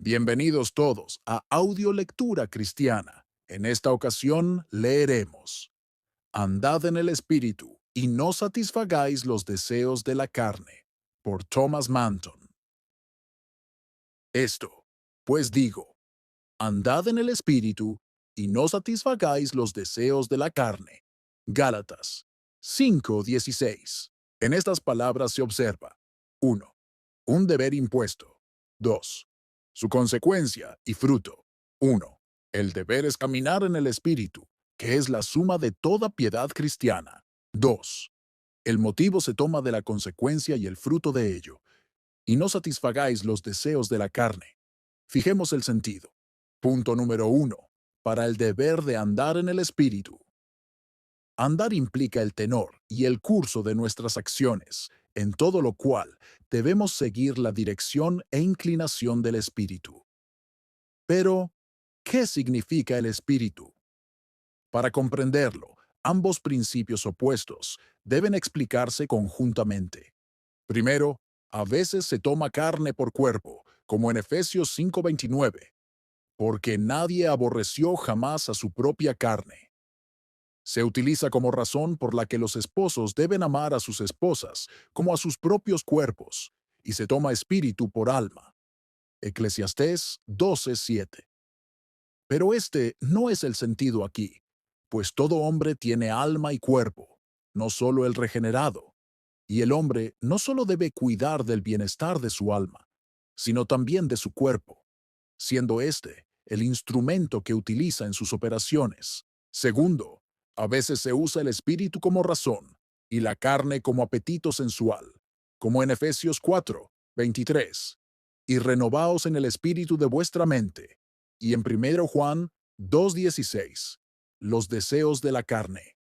Bienvenidos todos a Audiolectura Cristiana. En esta ocasión leeremos: Andad en el Espíritu y no satisfagáis los deseos de la carne, por Thomas Manton. Esto, pues digo, andad en el Espíritu y no satisfagáis los deseos de la carne. Gálatas 5:16. En estas palabras se observa: 1. Un deber impuesto. 2. Su consecuencia y fruto. 1. El deber es caminar en el Espíritu, que es la suma de toda piedad cristiana. 2. El motivo se toma de la consecuencia y el fruto de ello, y no satisfagáis los deseos de la carne. Fijemos el sentido. Punto número 1. Para el deber de andar en el Espíritu. Andar implica el tenor y el curso de nuestras acciones, en todo lo cual debemos seguir la dirección e inclinación del Espíritu. Pero, ¿qué significa el Espíritu? Para comprenderlo, ambos principios opuestos deben explicarse conjuntamente. Primero, a veces se toma carne por cuerpo, como en Efesios 5:29, porque nadie aborreció jamás a su propia carne. Se utiliza como razón por la que los esposos deben amar a sus esposas como a sus propios cuerpos, y se toma espíritu por alma. Eclesiastés 12:7. Pero este no es el sentido aquí, pues todo hombre tiene alma y cuerpo, no solo el regenerado, y el hombre no solo debe cuidar del bienestar de su alma, sino también de su cuerpo, siendo este el instrumento que utiliza en sus operaciones. Segundo, a veces se usa el espíritu como razón y la carne como apetito sensual, como en Efesios 4:23. Y renovaos en el espíritu de vuestra mente, y en 1 Juan 2:16, los deseos de la carne.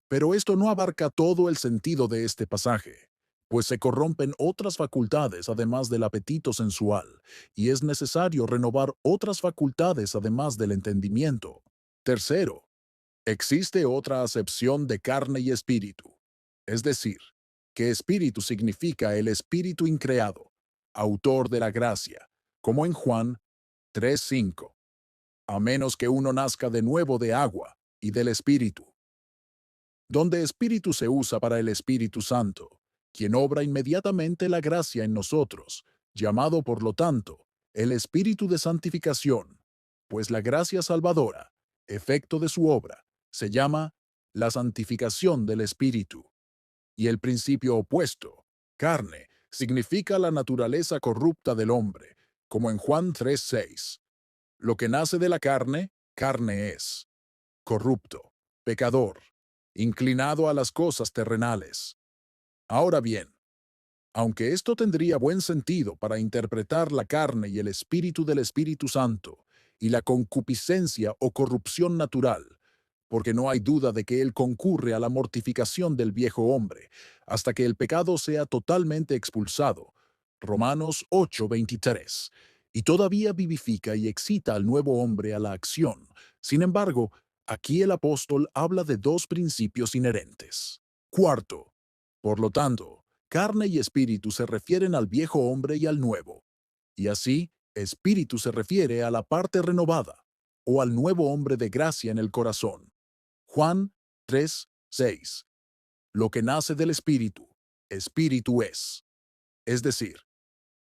Pero esto no abarca todo el sentido de este pasaje, pues se corrompen otras facultades además del apetito sensual, y es necesario renovar otras facultades además del entendimiento. Tercero, existe otra acepción de carne y espíritu, es decir, que espíritu significa el espíritu increado, autor de la gracia, como en Juan 3:5, a menos que uno nazca de nuevo de agua y del espíritu, donde espíritu se usa para el Espíritu Santo, quien obra inmediatamente la gracia en nosotros, llamado por lo tanto el Espíritu de santificación, pues la gracia salvadora, efecto de su obra, se llama la santificación del Espíritu. Y el principio opuesto, carne, significa la naturaleza corrupta del hombre, como en Juan 3:6. Lo que nace de la carne, carne es, corrupto, pecador, inclinado a las cosas terrenales. Ahora bien, aunque esto tendría buen sentido para interpretar la carne y el espíritu del Espíritu Santo, y la concupiscencia o corrupción natural, porque no hay duda de que él concurre a la mortificación del viejo hombre, hasta que el pecado sea totalmente expulsado. Romanos 8:23. Y todavía vivifica y excita al nuevo hombre a la acción. Sin embargo, aquí el apóstol habla de dos principios inherentes. Cuarto, por lo tanto, carne y espíritu se refieren al viejo hombre y al nuevo. Y así, espíritu se refiere a la parte renovada, o al nuevo hombre de gracia en el corazón. Juan 3:6. Lo que nace del espíritu, espíritu es. Es decir,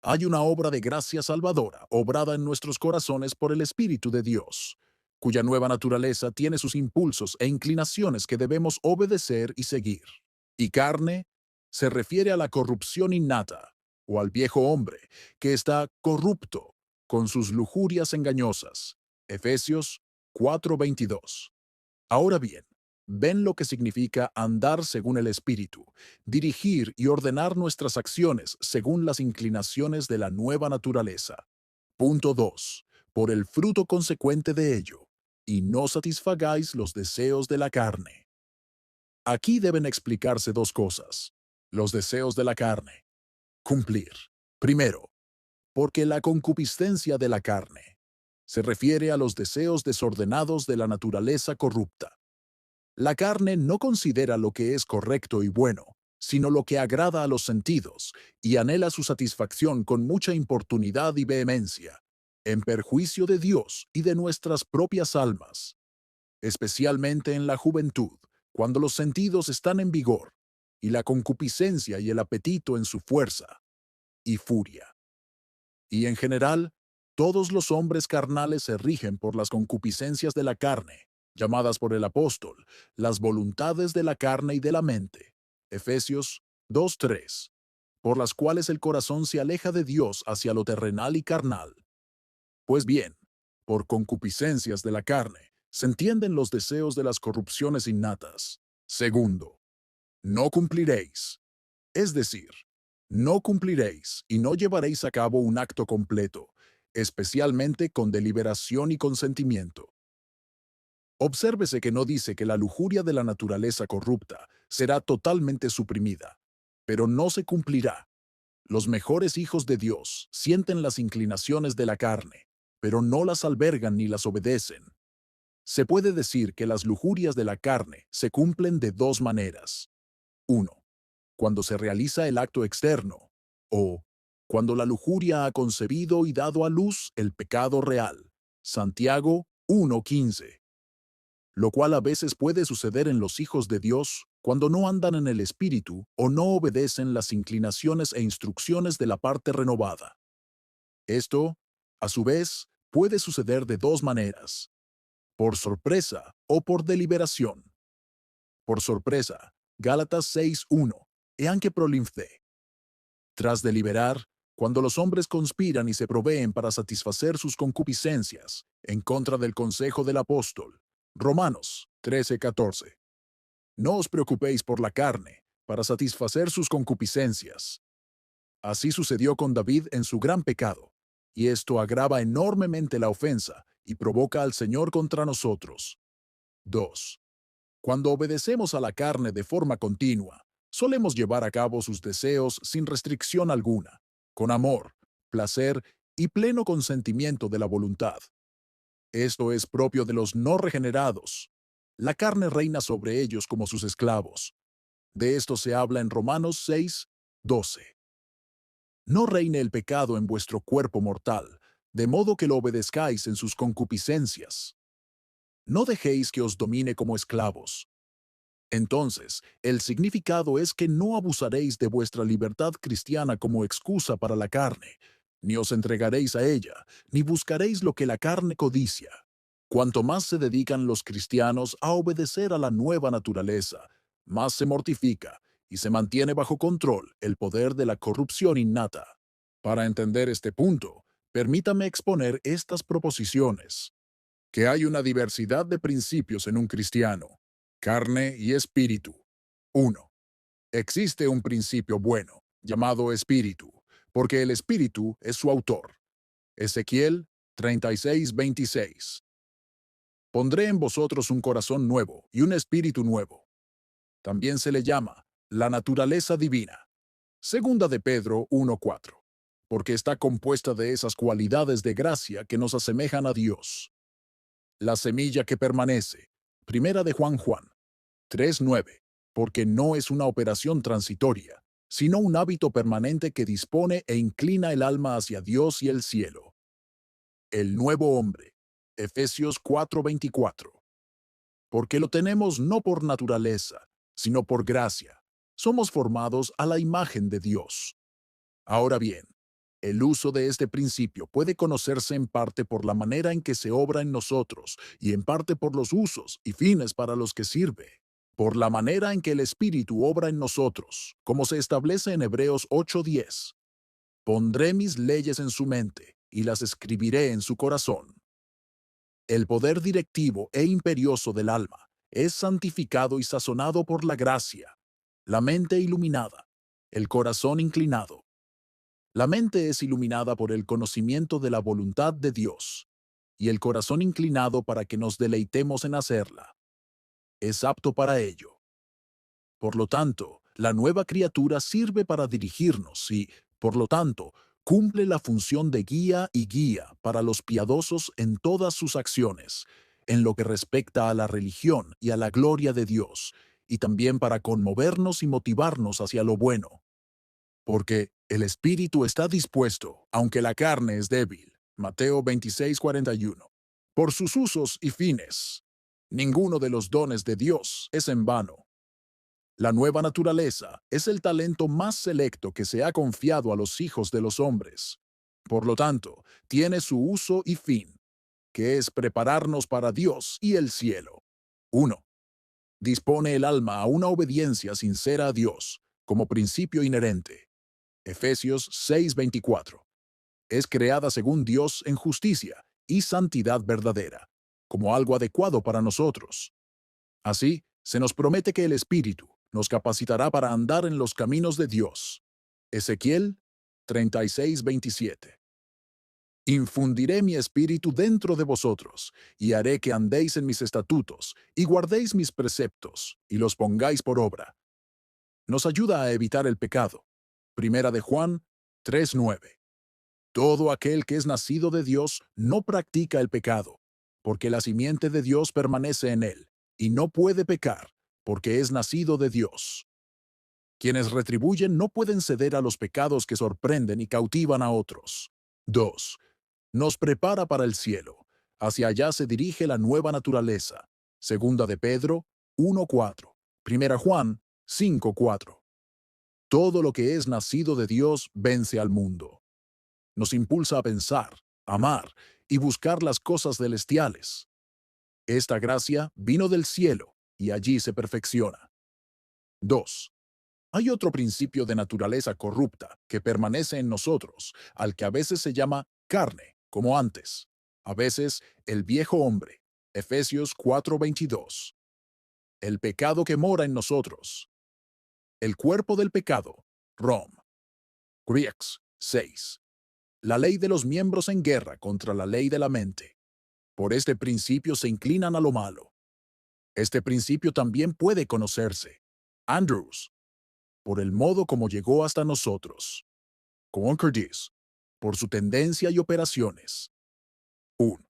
hay una obra de gracia salvadora obrada en nuestros corazones por el Espíritu de Dios, cuya nueva naturaleza tiene sus impulsos e inclinaciones que debemos obedecer y seguir. Y carne se refiere a la corrupción innata, o al viejo hombre, que está corrupto con sus lujurias engañosas. Efesios 4:22. Ahora bien, ven lo que significa andar según el Espíritu, dirigir y ordenar nuestras acciones según las inclinaciones de la nueva naturaleza. Punto 2. Por el fruto consecuente de ello, y no satisfagáis los deseos de la carne. Aquí deben explicarse dos cosas. Los deseos de la carne. Cumplir. Primero, porque la concupiscencia de la carne se refiere a los deseos desordenados de la naturaleza corrupta. La carne no considera lo que es correcto y bueno, sino lo que agrada a los sentidos, y anhela su satisfacción con mucha importunidad y vehemencia. en perjuicio de Dios y de nuestras propias almas, especialmente en la juventud, cuando los sentidos están en vigor, y la concupiscencia y el apetito en su fuerza y furia. Y en general, todos los hombres carnales se rigen por las concupiscencias de la carne, llamadas por el apóstol, las voluntades de la carne y de la mente. Efesios 2:3, por las cuales el corazón se aleja de Dios hacia lo terrenal y carnal. Pues bien, por concupiscencias de la carne, se entienden los deseos de las corrupciones innatas. Segundo, no cumpliréis. Es decir, no cumpliréis y no llevaréis a cabo un acto completo, especialmente con deliberación y consentimiento. Obsérvese que no dice que la lujuria de la naturaleza corrupta será totalmente suprimida, pero no se cumplirá. Los mejores hijos de Dios sienten las inclinaciones de la carne, pero no las albergan ni las obedecen. Se puede decir que las lujurias de la carne se cumplen de dos maneras. Uno, cuando se realiza el acto externo, o cuando la lujuria ha concebido y dado a luz el pecado real. Santiago 1:15. Lo cual a veces puede suceder en los hijos de Dios cuando no andan en el Espíritu o no obedecen las inclinaciones e instrucciones de la parte renovada. Esto, a su vez, puede suceder de dos maneras: por sorpresa o por deliberación. Por sorpresa, Gálatas 6:1, e anche prolimphé. Tras deliberar, cuando los hombres conspiran y se proveen para satisfacer sus concupiscencias, en contra del consejo del apóstol. Romanos 13:14. No os preocupéis por la carne, para satisfacer sus concupiscencias. Así sucedió con David en su gran pecado, y esto agrava enormemente la ofensa y provoca al Señor contra nosotros. 2. Cuando obedecemos a la carne de forma continua, solemos llevar a cabo sus deseos sin restricción alguna, con amor, placer y pleno consentimiento de la voluntad. Esto es propio de los no regenerados. La carne reina sobre ellos como sus esclavos. De esto se habla en Romanos 6:12. No reine el pecado en vuestro cuerpo mortal, de modo que lo obedezcáis en sus concupiscencias. No dejéis que os domine como esclavos. Entonces, el significado es que no abusaréis de vuestra libertad cristiana como excusa para la carne, ni os entregaréis a ella, ni buscaréis lo que la carne codicia. Cuanto más se dedican los cristianos a obedecer a la nueva naturaleza, más se mortifica y se mantiene bajo control el poder de la corrupción innata. Para entender este punto, permítame exponer estas proposiciones: que hay una diversidad de principios en un cristiano, carne y espíritu. 1. Existe un principio bueno, llamado espíritu, porque el espíritu es su autor. Ezequiel 36:26. Pondré en vosotros un corazón nuevo y un espíritu nuevo. También se le llama la naturaleza divina. Segunda de Pedro 1:4. Porque está compuesta de esas cualidades de gracia que nos asemejan a Dios. La semilla que permanece. Primera de Juan 3:9. Porque no es una operación transitoria, sino un hábito permanente que dispone e inclina el alma hacia Dios y el cielo. El nuevo hombre. Efesios 4:24. Porque lo tenemos no por naturaleza, sino por gracia. Somos formados a la imagen de Dios. Ahora bien, el uso de este principio puede conocerse en parte por la manera en que se obra en nosotros y en parte por los usos y fines para los que sirve. Por la manera en que el Espíritu obra en nosotros, como se establece en Hebreos 8:10. Pondré mis leyes en su mente y las escribiré en su corazón. El poder directivo e imperioso del alma es santificado y sazonado por la gracia, la mente iluminada, el corazón inclinado. La mente es iluminada por el conocimiento de la voluntad de Dios, y el corazón inclinado para que nos deleitemos en hacerla. Es apto para ello. Por lo tanto, la nueva criatura sirve para dirigirnos y, por lo tanto, cumple la función de guía para los piadosos en todas sus acciones, en lo que respecta a la religión y a la gloria de Dios, y también para conmovernos y motivarnos hacia lo bueno. Porque el espíritu está dispuesto, aunque la carne es débil. Mateo 26:41. Por sus usos y fines. Ninguno de los dones de Dios es en vano. La nueva naturaleza es el talento más selecto que se ha confiado a los hijos de los hombres. Por lo tanto, tiene su uso y fin, que es prepararnos para Dios y el cielo. 1. Dispone el alma a una obediencia sincera a Dios, como principio inherente. Efesios 6:24. Es creada según Dios en justicia y santidad verdadera, como algo adecuado para nosotros. Así, se nos promete que el Espíritu nos capacitará para andar en los caminos de Dios. Ezequiel 36:27. Infundiré mi espíritu dentro de vosotros, y haré que andéis en mis estatutos, y guardéis mis preceptos, y los pongáis por obra. Nos ayuda a evitar el pecado. Primera de Juan 3:9. Todo aquel que es nacido de Dios no practica el pecado, porque la simiente de Dios permanece en él, y no puede pecar, porque es nacido de Dios. Quienes retribuyen no pueden ceder a los pecados que sorprenden y cautivan a otros. 2. Nos prepara para el cielo. Hacia allá se dirige la nueva naturaleza. Segunda de Pedro 1:4. Primera Juan 5:4. Todo lo que es nacido de Dios vence al mundo. Nos impulsa a pensar, amar y buscar las cosas celestiales. Esta gracia vino del cielo y allí se perfecciona. 2. Hay otro principio de naturaleza corrupta que permanece en nosotros, al que a veces se llama carne, como antes. A veces el viejo hombre. Efesios 4:22. El pecado que mora en nosotros. El cuerpo del pecado. Rom. Grieks 6. La ley de los miembros en guerra contra la ley de la mente. Por este principio se inclinan a lo malo. Este principio también puede conocerse. Andrews, por el modo como llegó hasta nosotros. Concordis, por su tendencia y operaciones. 1.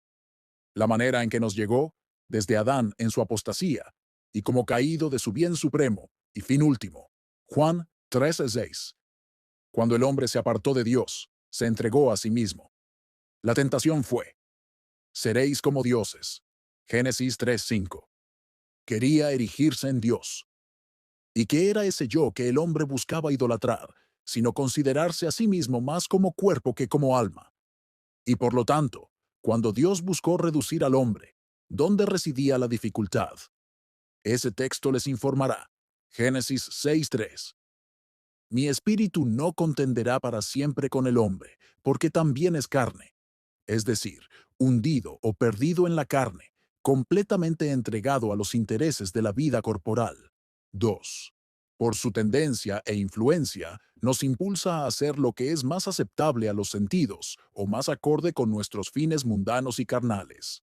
La manera en que nos llegó, desde Adán en su apostasía, y como caído de su bien supremo y fin último. Juan 13:6. Cuando el hombre se apartó de Dios, se entregó a sí mismo. La tentación fue: seréis como dioses. Génesis 3:5. Quería erigirse en Dios. ¿Y qué era ese yo que el hombre buscaba idolatrar, sino considerarse a sí mismo más como cuerpo que como alma? Y por lo tanto, cuando Dios buscó reducir al hombre, ¿dónde residía la dificultad? Ese texto les informará. Génesis 6:3. Mi espíritu no contenderá para siempre con el hombre, porque también es carne, es decir, hundido o perdido en la carne, completamente entregado a los intereses de la vida corporal. 2. Por su tendencia e influencia, nos impulsa a hacer lo que es más aceptable a los sentidos o más acorde con nuestros fines mundanos y carnales.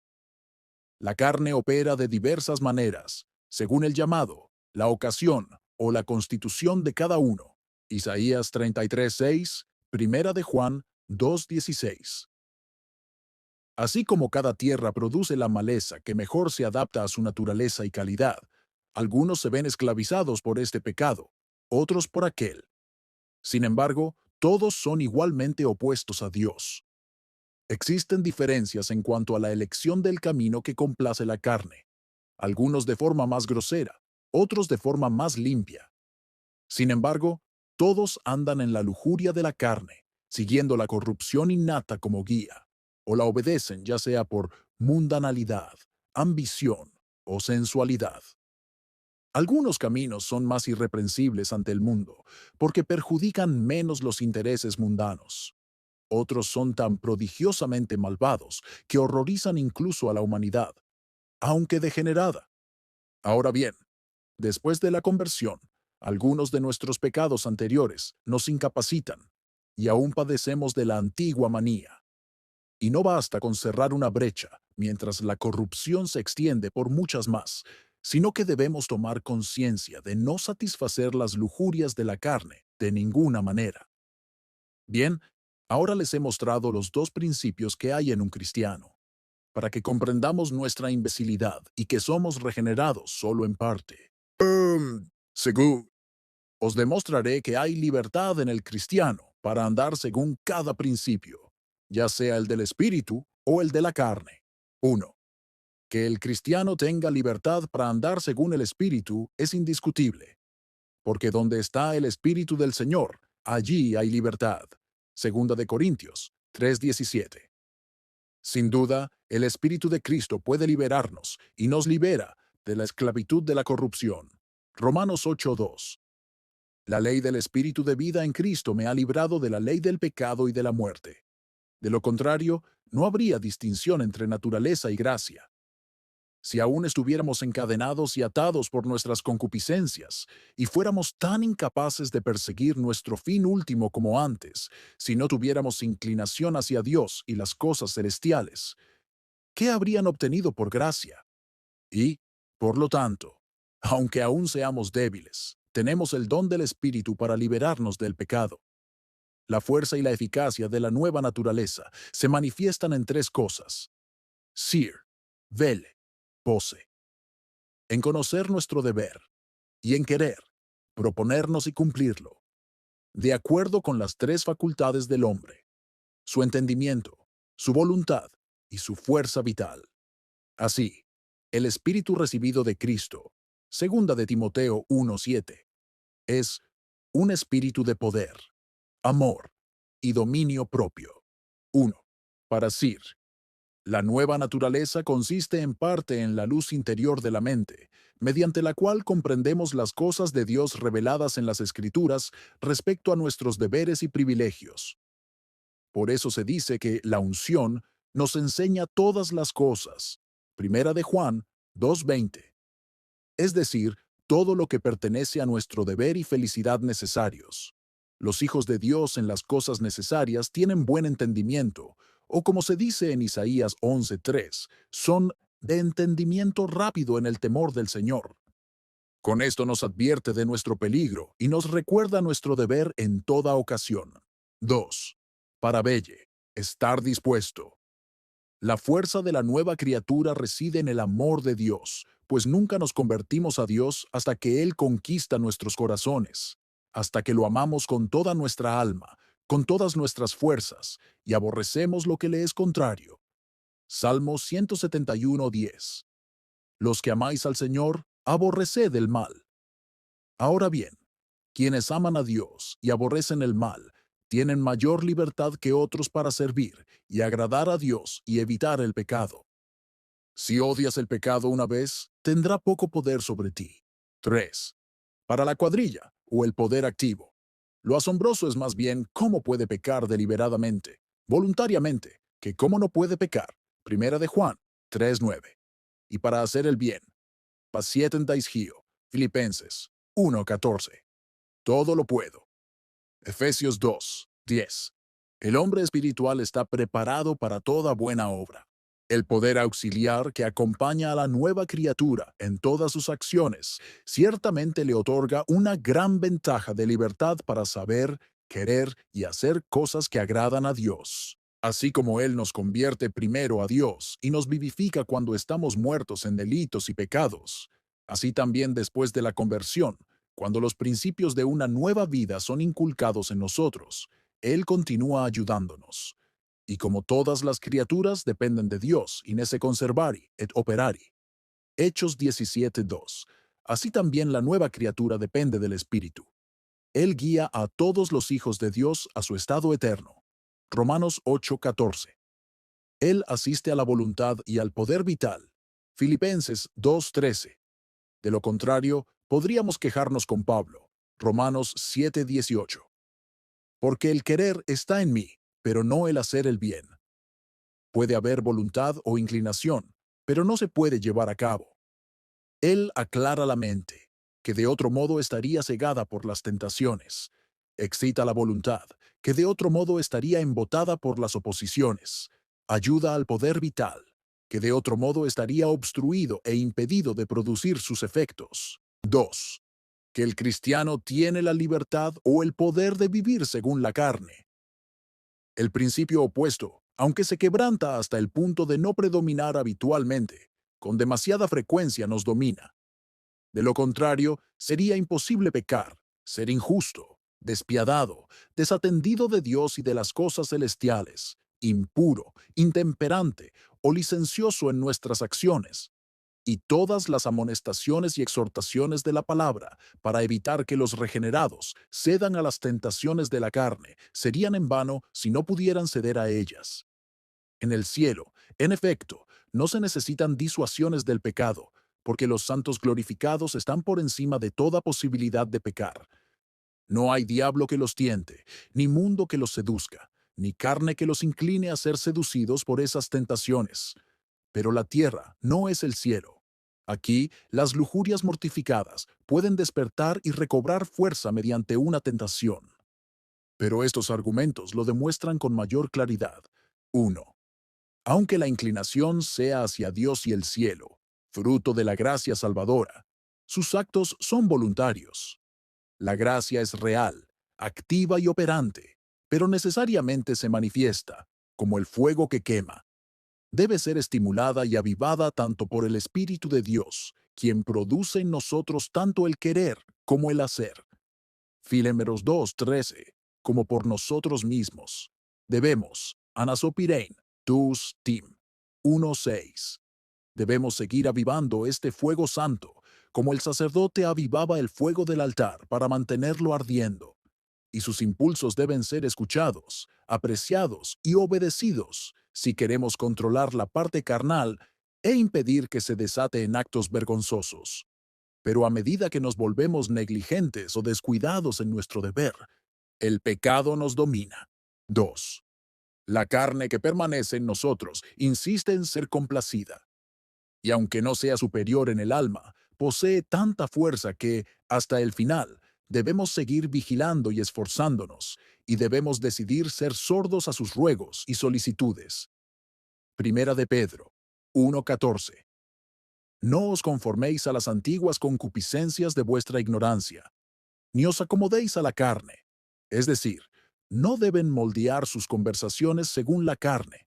La carne opera de diversas maneras, según el llamado, la ocasión o la constitución de cada uno. Isaías 33:6, Primera de Juan 2:16. Así como cada tierra produce la maleza que mejor se adapta a su naturaleza y calidad, algunos se ven esclavizados por este pecado, otros por aquel. Sin embargo, todos son igualmente opuestos a Dios. Existen diferencias en cuanto a la elección del camino que complace la carne, algunos de forma más grosera, otros de forma más limpia. Sin embargo, todos andan en la lujuria de la carne, siguiendo la corrupción innata como guía, o la obedecen ya sea por mundanalidad, ambición o sensualidad. Algunos caminos son más irreprensibles ante el mundo, porque perjudican menos los intereses mundanos. Otros son tan prodigiosamente malvados que horrorizan incluso a la humanidad, aunque degenerada. Ahora bien, después de la conversión, algunos de nuestros pecados anteriores nos incapacitan y aún padecemos de la antigua manía. Y no basta con cerrar una brecha mientras la corrupción se extiende por muchas más, sino que debemos tomar conciencia de no satisfacer las lujurias de la carne de ninguna manera. Bien, ahora les he mostrado los dos principios que hay en un cristiano, para que comprendamos nuestra imbecilidad y que somos regenerados solo en parte. Según os demostraré que hay libertad en el cristiano para andar según cada principio. ya sea el del espíritu o el de la carne. 1. Que el cristiano tenga libertad para andar según el espíritu es indiscutible, porque donde está el espíritu del Señor, allí hay libertad. Segunda de Corintios 3:17. Sin duda, el Espíritu de Cristo puede liberarnos y nos libera de la esclavitud de la corrupción. Romanos 8:2. La ley del Espíritu de vida en Cristo me ha librado de la ley del pecado y de la muerte. De lo contrario, no habría distinción entre naturaleza y gracia. Si aún estuviéramos encadenados y atados por nuestras concupiscencias, y fuéramos tan incapaces de perseguir nuestro fin último como antes, si no tuviéramos inclinación hacia Dios y las cosas celestiales, ¿qué habrían obtenido por gracia? Y, por lo tanto, aunque aún seamos débiles, tenemos el don del Espíritu para liberarnos del pecado. La fuerza y la eficacia de la nueva naturaleza se manifiestan en tres cosas: sir, vele, pose. En conocer nuestro deber y en querer, proponernos y cumplirlo, de acuerdo con las tres facultades del hombre: su entendimiento, su voluntad y su fuerza vital. Así, el Espíritu recibido de Cristo, segunda de Timoteo 1:7, es un espíritu de poder, amor y dominio propio. 1. Para Sir, la nueva naturaleza consiste en parte en la luz interior de la mente, mediante la cual comprendemos las cosas de Dios reveladas en las Escrituras respecto a nuestros deberes y privilegios. Por eso se dice que la unción nos enseña todas las cosas. Primera de Juan 2:20. Es decir, todo lo que pertenece a nuestro deber y felicidad necesarios. Los hijos de Dios en las cosas necesarias tienen buen entendimiento, o como se dice en Isaías 11:3, son de entendimiento rápido en el temor del Señor. Con esto nos advierte de nuestro peligro y nos recuerda nuestro deber en toda ocasión. 2. Para velle, estar dispuesto. La fuerza de la nueva criatura reside en el amor de Dios, pues nunca nos convertimos a Dios hasta que Él conquista nuestros corazones, hasta que lo amamos con toda nuestra alma, con todas nuestras fuerzas, y aborrecemos lo que le es contrario. Salmo 171:10. Los que amáis al Señor, aborreced el mal. Ahora bien, quienes aman a Dios y aborrecen el mal, tienen mayor libertad que otros para servir y agradar a Dios y evitar el pecado. Si odias el pecado una vez, tendrá poco poder sobre ti. 3. Para la cuadrilla o el poder activo. Lo asombroso es más bien cómo puede pecar deliberadamente, voluntariamente, que cómo no puede pecar. Primera de Juan 3:9. Y para hacer el bien, pacietentais hio. Filipenses 1:14. Todo lo puedo. Efesios 2:10. El hombre espiritual está preparado para toda buena obra. El poder auxiliar que acompaña a la nueva criatura en todas sus acciones ciertamente le otorga una gran ventaja de libertad para saber, querer y hacer cosas que agradan a Dios. Así como Él nos convierte primero a Dios y nos vivifica cuando estamos muertos en delitos y pecados, así también después de la conversión, cuando los principios de una nueva vida son inculcados en nosotros, Él continúa ayudándonos. Y como todas las criaturas dependen de Dios, in esse conservari et operari. Hechos 17:2. Así también la nueva criatura depende del Espíritu. Él guía a todos los hijos de Dios a su estado eterno. Romanos 8:14. Él asiste a la voluntad y al poder vital. Filipenses 2:13. De lo contrario, podríamos quejarnos con Pablo. Romanos 7:18. Porque el querer está en mí, pero no el hacer el bien. Puede haber voluntad o inclinación, pero no se puede llevar a cabo. Él aclara la mente, que de otro modo estaría cegada por las tentaciones. Excita la voluntad, que de otro modo estaría embotada por las oposiciones. Ayuda al poder vital, que de otro modo estaría obstruido e impedido de producir sus efectos. 2. Que el cristiano tiene la libertad o el poder de vivir según la carne. El principio opuesto, aunque se quebranta hasta el punto de no predominar habitualmente, con demasiada frecuencia nos domina. De lo contrario, sería imposible pecar, ser injusto, despiadado, desatendido de Dios y de las cosas celestiales, impuro, intemperante o licencioso en nuestras acciones, y todas las amonestaciones y exhortaciones de la palabra para evitar que los regenerados cedan a las tentaciones de la carne serían en vano si no pudieran ceder a ellas. En el cielo, en efecto, no se necesitan disuasiones del pecado, porque los santos glorificados están por encima de toda posibilidad de pecar. No hay diablo que los tiente, ni mundo que los seduzca, ni carne que los incline a ser seducidos por esas tentaciones. Pero la tierra no es el cielo. Aquí, las lujurias mortificadas pueden despertar y recobrar fuerza mediante una tentación. Pero estos argumentos lo demuestran con mayor claridad. 1. Aunque la inclinación sea hacia Dios y el cielo, fruto de la gracia salvadora, sus actos son voluntarios. La gracia es real, activa y operante, pero necesariamente se manifiesta, como el fuego que quema. Debe ser estimulada y avivada tanto por el Espíritu de Dios, quien produce en nosotros tanto el querer como el hacer. Filipenses 2:13, como por nosotros mismos. Debemos, anasopirein, tus tim, 1:6. Debemos seguir avivando este fuego santo, como el sacerdote avivaba el fuego del altar para mantenerlo ardiendo. Y sus impulsos deben ser escuchados, apreciados y obedecidos si queremos controlar la parte carnal e impedir que se desate en actos vergonzosos. Pero a medida que nos volvemos negligentes o descuidados en nuestro deber, el pecado nos domina. 2. La carne que permanece en nosotros insiste en ser complacida, y aunque no sea superior en el alma, posee tanta fuerza que, hasta el final, debemos seguir vigilando y esforzándonos, y debemos decidir ser sordos a sus ruegos y solicitudes. Primera de Pedro 1:14. No os conforméis a las antiguas concupiscencias de vuestra ignorancia, ni os acomodéis a la carne. Es decir, no deben moldear sus conversaciones según la carne,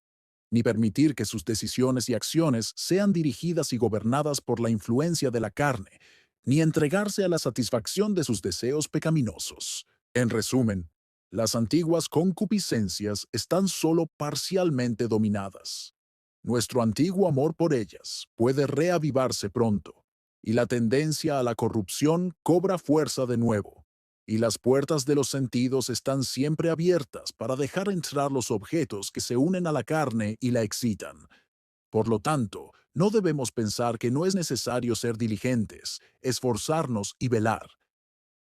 ni permitir que sus decisiones y acciones sean dirigidas y gobernadas por la influencia de la carne, ni entregarse a la satisfacción de sus deseos pecaminosos. En resumen, las antiguas concupiscencias están solo parcialmente dominadas. Nuestro antiguo amor por ellas puede reavivarse pronto, y la tendencia a la corrupción cobra fuerza de nuevo, y las puertas de los sentidos están siempre abiertas para dejar entrar los objetos que se unen a la carne y la excitan. Por lo tanto, no debemos pensar que no es necesario ser diligentes, esforzarnos y velar.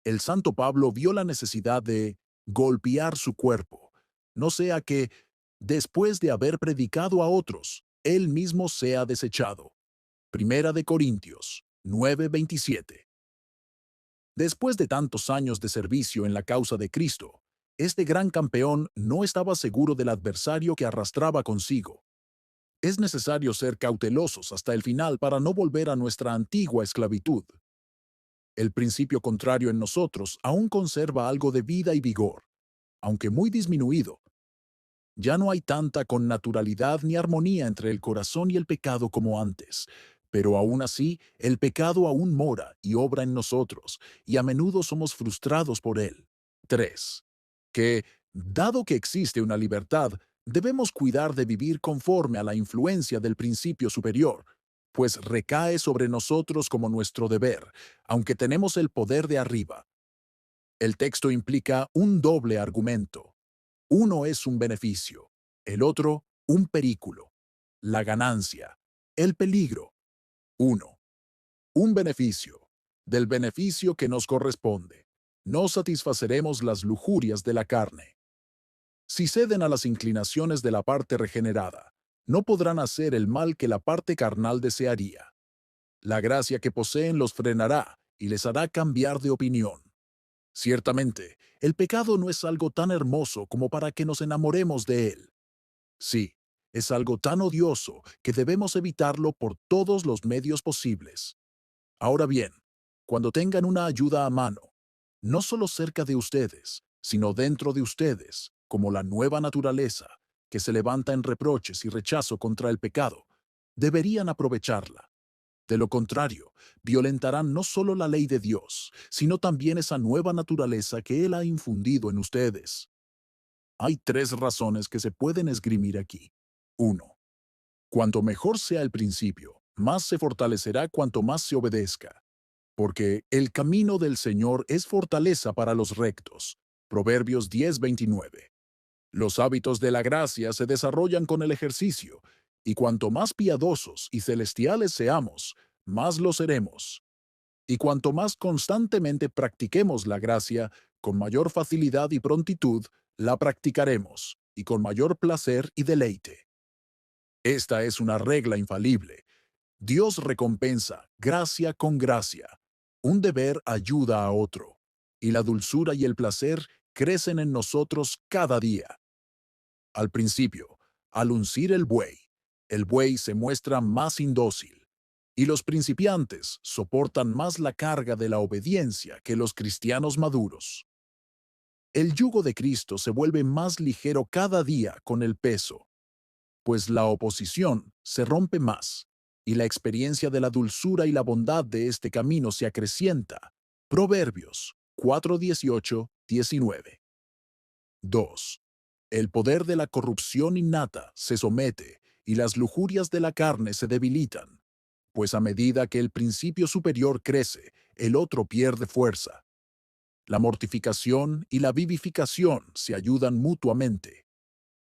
El santo Pablo vio la necesidad de golpear su cuerpo, no sea que, después de haber predicado a otros, él mismo sea desechado. Primera de Corintios 9:27. Después de tantos años de servicio en la causa de Cristo, este gran campeón no estaba seguro del adversario que arrastraba consigo. Es necesario ser cautelosos hasta el final para no volver a nuestra antigua esclavitud. El principio contrario en nosotros aún conserva algo de vida y vigor, aunque muy disminuido. Ya no hay tanta connaturalidad ni armonía entre el corazón y el pecado como antes, pero aún así el pecado aún mora y obra en nosotros, y a menudo somos frustrados por él. 3. Que, dado que existe una libertad, debemos cuidar de vivir conforme a la influencia del principio superior, pues recae sobre nosotros como nuestro deber, aunque tenemos el poder de arriba. El texto implica un doble argumento. Uno es un beneficio, el otro un perículo. La ganancia, el peligro. 1. Un beneficio. Del beneficio que nos corresponde, no satisfaceremos las lujurias de la carne. Si ceden a las inclinaciones de la parte regenerada, no podrán hacer el mal que la parte carnal desearía. La gracia que poseen los frenará y les hará cambiar de opinión. Ciertamente, el pecado no es algo tan hermoso como para que nos enamoremos de él. Sí, es algo tan odioso que debemos evitarlo por todos los medios posibles. Ahora bien, cuando tengan una ayuda a mano, no solo cerca de ustedes, sino dentro de ustedes, como la nueva naturaleza, que se levanta en reproches y rechazo contra el pecado, deberían aprovecharla. De lo contrario, violentarán no solo la ley de Dios, sino también esa nueva naturaleza que Él ha infundido en ustedes. Hay tres razones que se pueden esgrimir aquí. 1. Cuanto mejor sea el principio, más se fortalecerá cuanto más se obedezca, porque el camino del Señor es fortaleza para los rectos. Proverbios 10:29. Los hábitos de la gracia se desarrollan con el ejercicio, y cuanto más piadosos y celestiales seamos, más lo seremos. Y cuanto más constantemente practiquemos la gracia, con mayor facilidad y prontitud la practicaremos, y con mayor placer y deleite. Esta es una regla infalible. Dios recompensa gracia con gracia. Un deber ayuda a otro, y la dulzura y el placer crecen en nosotros cada día. Al principio, al uncir el buey se muestra más indócil, y los principiantes soportan más la carga de la obediencia que los cristianos maduros. El yugo de Cristo se vuelve más ligero cada día con el peso, pues la oposición se rompe más, y la experiencia de la dulzura y la bondad de este camino se acrecienta. Proverbios 4:18-19. 2. El poder de la corrupción innata se somete y las lujurias de la carne se debilitan, pues a medida que el principio superior crece, el otro pierde fuerza. La mortificación y la vivificación se ayudan mutuamente.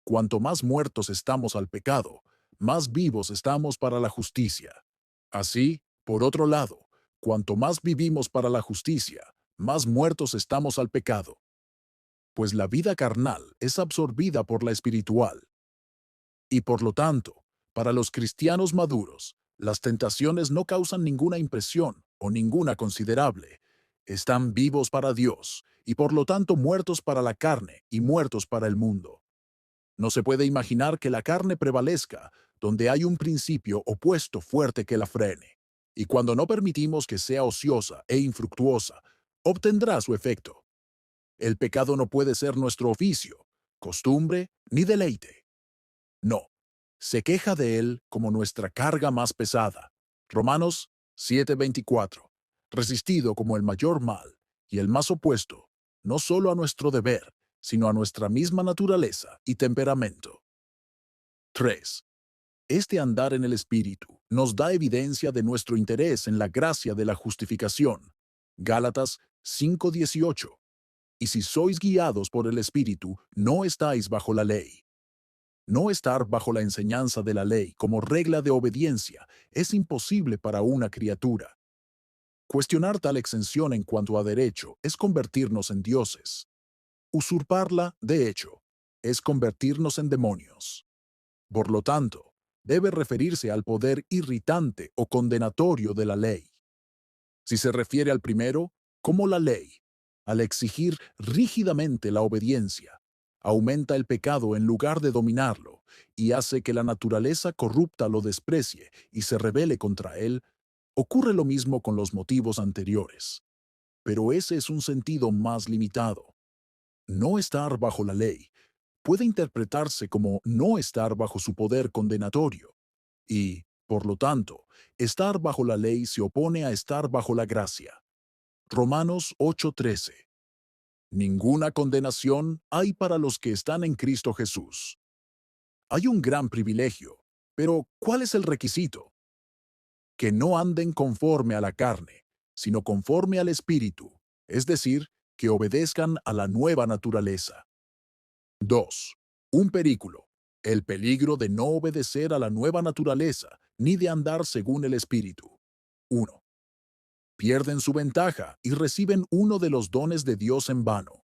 Cuanto más muertos estamos al pecado, más vivos estamos para la justicia. Así, por otro lado, cuanto más vivimos para la justicia, más muertos estamos al pecado, pues la vida carnal es absorbida por la espiritual. Y por lo tanto, para los cristianos maduros, las tentaciones no causan ninguna impresión o ninguna considerable. Están vivos para Dios y por lo tanto muertos para la carne y muertos para el mundo. No se puede imaginar que la carne prevalezca donde hay un principio opuesto fuerte que la frene. Y cuando no permitimos que sea ociosa e infructuosa, obtendrá su efecto. El pecado no puede ser nuestro oficio, costumbre ni deleite. No, se queja de él como nuestra carga más pesada. Romanos 7:24. Resistido como el mayor mal y el más opuesto, no solo a nuestro deber, sino a nuestra misma naturaleza y temperamento. 3. Este andar en el Espíritu nos da evidencia de nuestro interés en la gracia de la justificación. Gálatas 5:18. Y si sois guiados por el Espíritu, no estáis bajo la ley. No estar bajo la enseñanza de la ley como regla de obediencia es imposible para una criatura. Cuestionar tal exención en cuanto a derecho es convertirnos en dioses. Usurparla, de hecho, es convertirnos en demonios. Por lo tanto, debe referirse al poder irritante o condenatorio de la ley. Si se refiere al primero, como la ley, al exigir rígidamente la obediencia, aumenta el pecado en lugar de dominarlo y hace que la naturaleza corrupta lo desprecie y se rebele contra él. Ocurre lo mismo con los motivos anteriores, pero ese es un sentido más limitado. No estar bajo la ley puede interpretarse como no estar bajo su poder condenatorio y, por lo tanto, estar bajo la ley se opone a estar bajo la gracia. Romanos 8:13. Ninguna condenación hay para los que están en Cristo Jesús. Hay un gran privilegio, pero ¿cuál es el requisito? Que no anden conforme a la carne, sino conforme al Espíritu, es decir, que obedezcan a la nueva naturaleza. 2. Un perículo. El peligro de no obedecer a la nueva naturaleza, ni de andar según el Espíritu. 1. Pierden su ventaja y reciben uno de los dones de Dios en vano.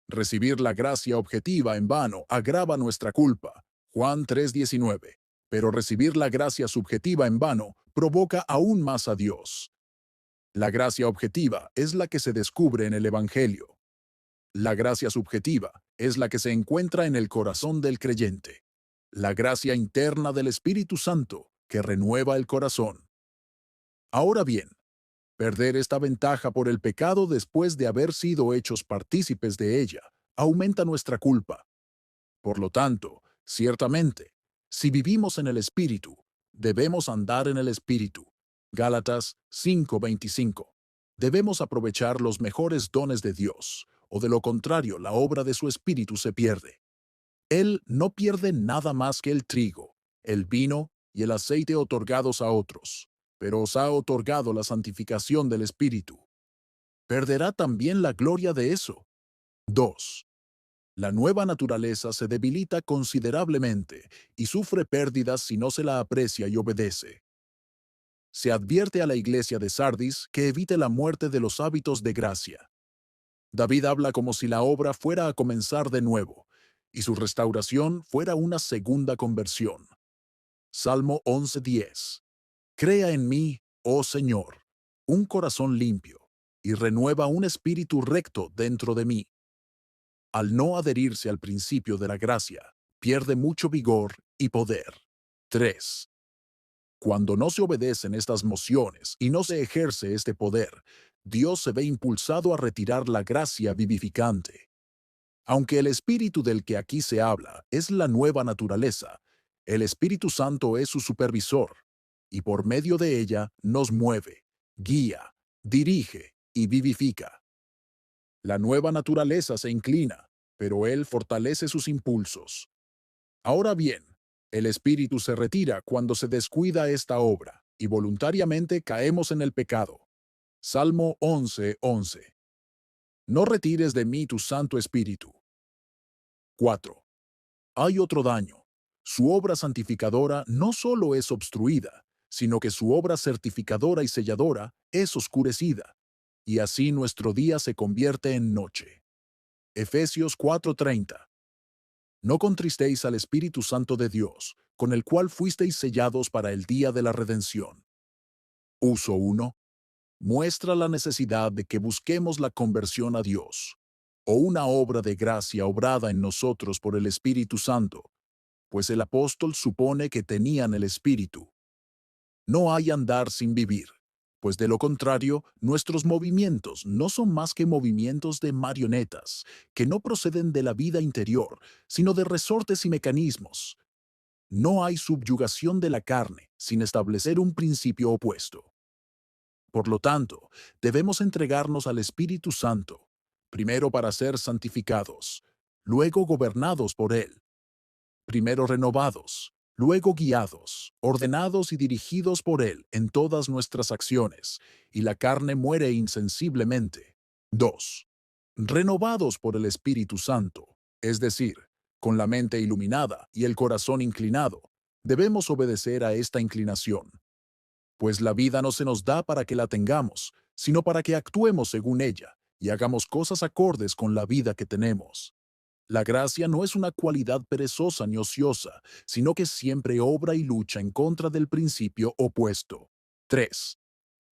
Recibir la gracia objetiva en vano agrava nuestra culpa. Juan 3:19. Pero recibir la gracia subjetiva en vano provoca aún más a Dios. La gracia objetiva es la que se descubre en el Evangelio. La gracia subjetiva es la que se encuentra en el corazón del creyente. La gracia interna del Espíritu Santo que renueva el corazón. Ahora bien, perder esta ventaja por el pecado después de haber sido hechos partícipes de ella aumenta nuestra culpa. Por lo tanto, ciertamente, si vivimos en el Espíritu, debemos andar en el Espíritu. Gálatas 5:25. Debemos aprovechar los mejores dones de Dios, o de lo contrario la obra de su Espíritu se pierde. Él no pierde nada más que el trigo, el vino y el aceite otorgados a otros, pero os ha otorgado la santificación del Espíritu. Perderá también la gloria de eso. 2. La nueva naturaleza se debilita considerablemente y sufre pérdidas si no se la aprecia y obedece. Se advierte a la iglesia de Sardis que evite la muerte de los hábitos de gracia. David habla como si la obra fuera a comenzar de nuevo y su restauración fuera una segunda conversión. Salmo 11:10. Crea en mí, oh Señor, un corazón limpio y renueva un espíritu recto dentro de mí. Al no adherirse al principio de la gracia, pierde mucho vigor y poder. 3. Cuando no se obedecen estas mociones y no se ejerce este poder, Dios se ve impulsado a retirar la gracia vivificante. Aunque el Espíritu del que aquí se habla es la nueva naturaleza, el Espíritu Santo es su supervisor, y por medio de ella nos mueve, guía, dirige y vivifica. La nueva naturaleza se inclina, pero Él fortalece sus impulsos. Ahora bien, el Espíritu se retira cuando se descuida esta obra, y voluntariamente caemos en el pecado. Salmo 11:11. No retires de mí tu Santo Espíritu. 4. Hay otro daño. Su obra santificadora no solo es obstruida, sino que su obra certificadora y selladora es oscurecida, y así nuestro día se convierte en noche. Efesios 4:30. No contristéis al Espíritu Santo de Dios, con el cual fuisteis sellados para el día de la redención. Uso 1. Muestra la necesidad de que busquemos la conversión a Dios, o una obra de gracia obrada en nosotros por el Espíritu Santo, pues el apóstol supone que tenían el Espíritu. No hay andar sin vivir, pues de lo contrario, nuestros movimientos no son más que movimientos de marionetas, que no proceden de la vida interior, sino de resortes y mecanismos. No hay subyugación de la carne sin establecer un principio opuesto. Por lo tanto, debemos entregarnos al Espíritu Santo, primero para ser santificados, luego gobernados por Él, primero renovados, luego guiados, ordenados y dirigidos por Él en todas nuestras acciones, y la carne muere insensiblemente. 2. Renovados por el Espíritu Santo, es decir, con la mente iluminada y el corazón inclinado, debemos obedecer a esta inclinación, pues la vida no se nos da para que la tengamos, sino para que actuemos según ella y hagamos cosas acordes con la vida que tenemos. La gracia no es una cualidad perezosa ni ociosa, sino que siempre obra y lucha en contra del principio opuesto. 3.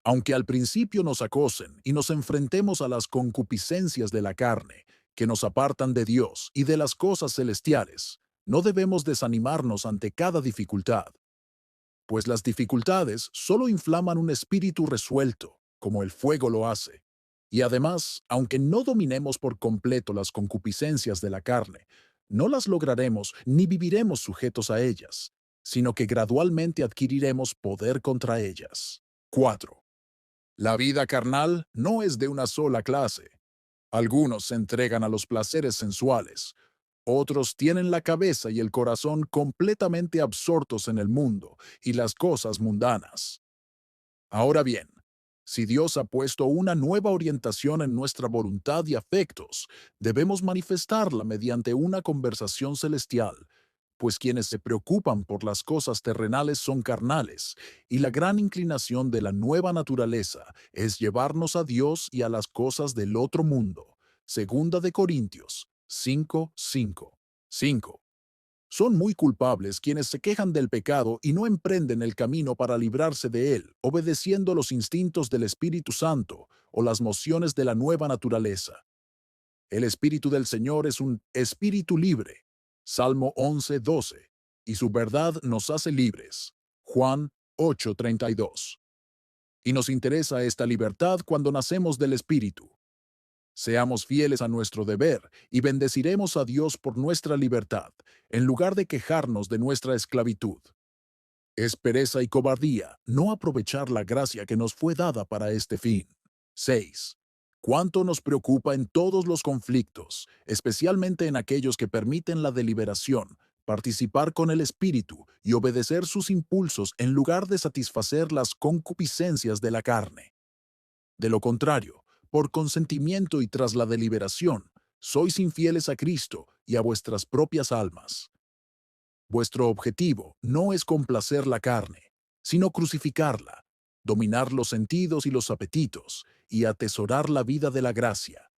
Aunque al principio nos acosen y nos enfrentemos a las concupiscencias de la carne, que nos apartan de Dios y de las cosas celestiales, no debemos desanimarnos ante cada dificultad, pues las dificultades solo inflaman un espíritu resuelto, como el fuego lo hace. Y además, aunque no dominemos por completo las concupiscencias de la carne, no las lograremos ni viviremos sujetos a ellas, sino que gradualmente adquiriremos poder contra ellas. 4. La vida carnal no es de una sola clase. Algunos se entregan a los placeres sensuales, otros tienen la cabeza y el corazón completamente absortos en el mundo y las cosas mundanas. Ahora bien, si Dios ha puesto una nueva orientación en nuestra voluntad y afectos, debemos manifestarla mediante una conversación celestial, pues quienes se preocupan por las cosas terrenales son carnales, y la gran inclinación de la nueva naturaleza es llevarnos a Dios y a las cosas del otro mundo. Segunda de Corintios 5:5. 5. Son muy culpables quienes se quejan del pecado y no emprenden el camino para librarse de él, obedeciendo los instintos del Espíritu Santo o las mociones de la nueva naturaleza. El Espíritu del Señor es un espíritu libre. Salmo 11:12. Y su verdad nos hace libres. Juan 8:32. Y nos interesa esta libertad cuando nacemos del Espíritu. Seamos fieles a nuestro deber y bendeciremos a Dios por nuestra libertad, en lugar de quejarnos de nuestra esclavitud. Es pereza y cobardía no aprovechar la gracia que nos fue dada para este fin. 6. cuánto nos preocupa en todos los conflictos, especialmente en aquellos que permiten la deliberación, participar con el espíritu y obedecer sus impulsos en lugar de satisfacer las concupiscencias de la carne. De lo contrario, por consentimiento y tras la deliberación, sois infieles a Cristo y a vuestras propias almas. Vuestro objetivo no es complacer la carne, sino crucificarla, dominar los sentidos y los apetitos, y atesorar la vida de la gracia.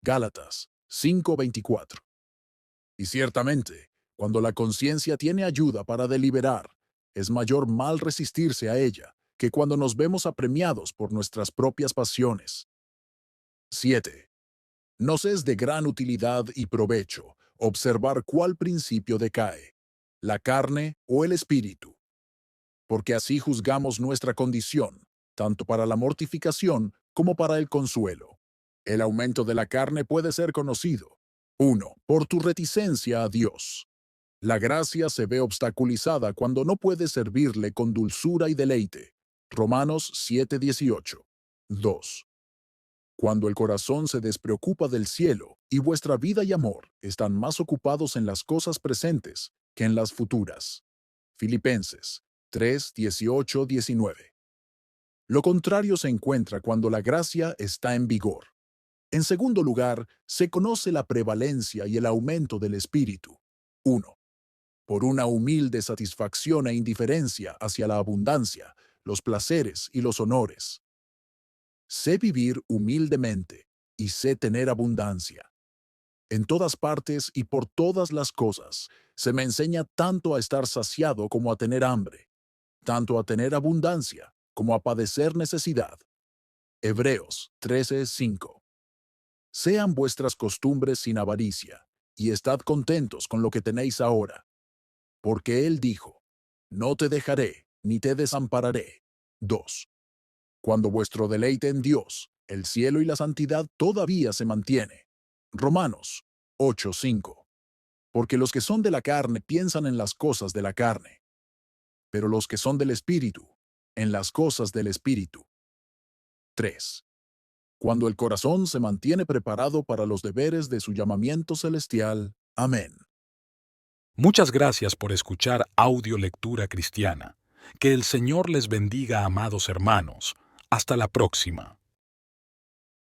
Gálatas 5:24. Y ciertamente, cuando la conciencia tiene ayuda para deliberar, es mayor mal resistirse a ella que cuando nos vemos apremiados por nuestras propias pasiones. 7. Nos es de gran utilidad y provecho observar cuál principio decae, la carne o el espíritu, porque así juzgamos nuestra condición, tanto para la mortificación como para el consuelo. El aumento de la carne puede ser conocido. 1. Por tu reticencia a Dios. La gracia se ve obstaculizada cuando no puedes servirle con dulzura y deleite. Romanos 7:18. 2. Cuando el corazón se despreocupa del cielo y vuestra vida y amor están más ocupados en las cosas presentes que en las futuras. Filipenses 3:18-19. Lo contrario se encuentra cuando la gracia está en vigor. En segundo lugar, se conoce la prevalencia y el aumento del espíritu. 1. Por una humilde satisfacción e indiferencia hacia la abundancia, los placeres y los honores. Sé vivir humildemente y sé tener abundancia. En todas partes y por todas las cosas, se me enseña tanto a estar saciado como a tener hambre, tanto a tener abundancia como a padecer necesidad. Hebreos 13:5. Sean vuestras costumbres sin avaricia, y estad contentos con lo que tenéis ahora. Porque Él dijo, no te dejaré ni te desampararé. 2. Cuando vuestro deleite en Dios, el cielo y la santidad todavía se mantiene. Romanos 8:5. Porque los que son de la carne piensan en las cosas de la carne, pero los que son del Espíritu, en las cosas del Espíritu. 3. Cuando el corazón se mantiene preparado para los deberes de su llamamiento celestial. Amén. Muchas gracias por escuchar Audio Lectura Cristiana. Que el Señor les bendiga, amados hermanos. Hasta la próxima.